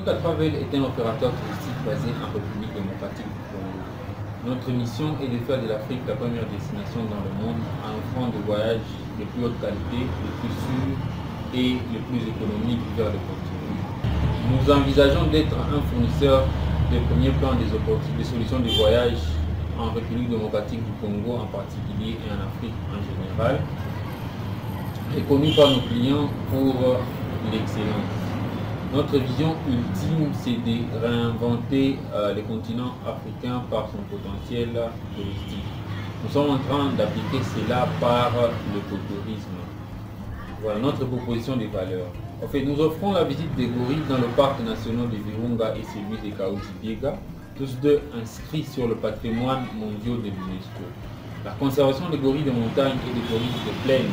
Africa Travel est un opérateur touristique basé en République démocratique du Congo. Notre mission est de faire de l'Afrique la première destination dans le monde en offrant des voyages de plus haute qualité, les plus sûrs et les plus économiques vers le continent. Nous envisageons d'être un fournisseur de premier plan des solutions de voyage en République démocratique du Congo en particulier et en Afrique en général, reconnu par nos clients pour l'excellence. Notre vision ultime, c'est de réinventer le continent africain par son potentiel touristique. Nous sommes en train d'appliquer cela par l'écotourisme. Voilà notre proposition de valeur. En fait, nous offrons la visite des gorilles dans le parc national de Virunga et celui de Kahuzi-Biega, tous deux inscrits sur le patrimoine mondial de l'UNESCO. La conservation des gorilles de montagne et des gorilles de plaine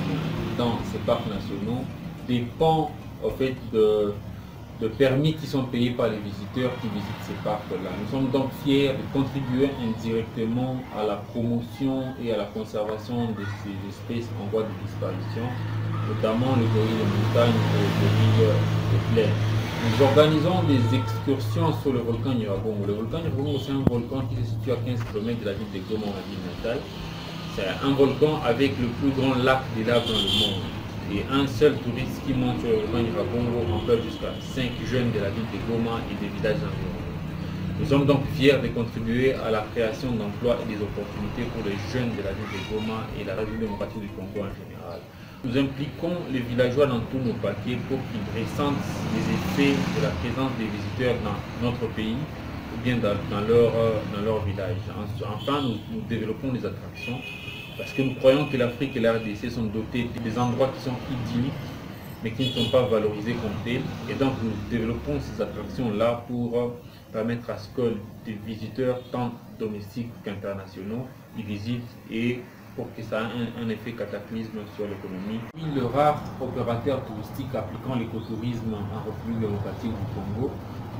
dans ces parcs nationaux dépend en fait de permis qui sont payés par les visiteurs qui visitent ces parcs-là. Nous sommes donc fiers de contribuer indirectement à la promotion et à la conservation de ces espèces en voie de disparition, notamment les gorilles de montagne et les gorilles de plaine. Nous organisons des excursions sur le volcan Nyiragongo. Le volcan Nyiragongo, c'est un volcan qui se situe à 15 km de la ville de Goma, ma ville natale. C'est un volcan avec le plus grand lac de lave dans le monde. Et un seul touriste qui monte sur le volcan Nyiragongo emploie jusqu'à 5 jeunes de la ville de Goma et des villages environnants. Nous sommes donc fiers de contribuer à la création d'emplois et des opportunités pour les jeunes de la ville de Goma et la République démocratique du Congo en général. Nous impliquons les villageois dans tous nos paquets pour qu'ils ressentent les effets de la présence des visiteurs dans notre pays ou bien dans leur village. Enfin, nous développons des attractions parce que nous croyons que l'Afrique et la RDC sont dotés des endroits qui sont idylliques mais qui ne sont pas valorisés comme tels. Et donc nous développons ces attractions-là pour permettre à ce que des visiteurs tant domestiques qu'internationaux y visitent et pour que ça ait un effet cataclysme sur l'économie. Le rare opérateur touristique appliquant l'écotourisme en République démocratique du Congo,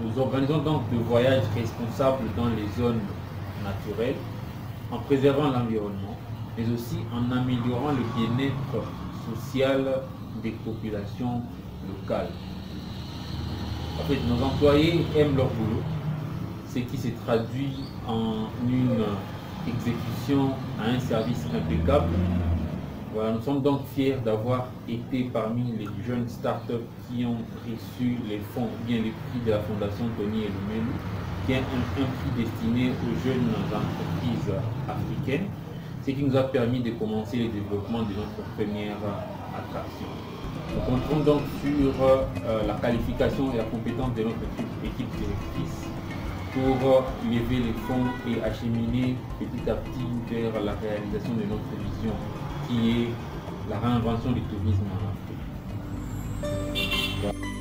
nous organisons donc des voyages responsables dans les zones naturelles en préservant l'environnement, mais aussi en améliorant le bien-être social des populations locales. En fait, nos employés aiment leur boulot, ce qui se traduit en une exécution à un service impeccable. Voilà, nous sommes donc fiers d'avoir été parmi les jeunes startups qui ont reçu les fonds, bien les prix de la Fondation Tony Elumelu, qui est un prix destiné aux jeunes entreprises africaines, ce qui nous a permis de commencer le développement de notre première attraction. Nous comptons donc sur la qualification et la compétence de notre équipe directrice pour lever les fonds et acheminer petit à petit vers la réalisation de notre vision qui est la réinvention du tourisme en Afrique.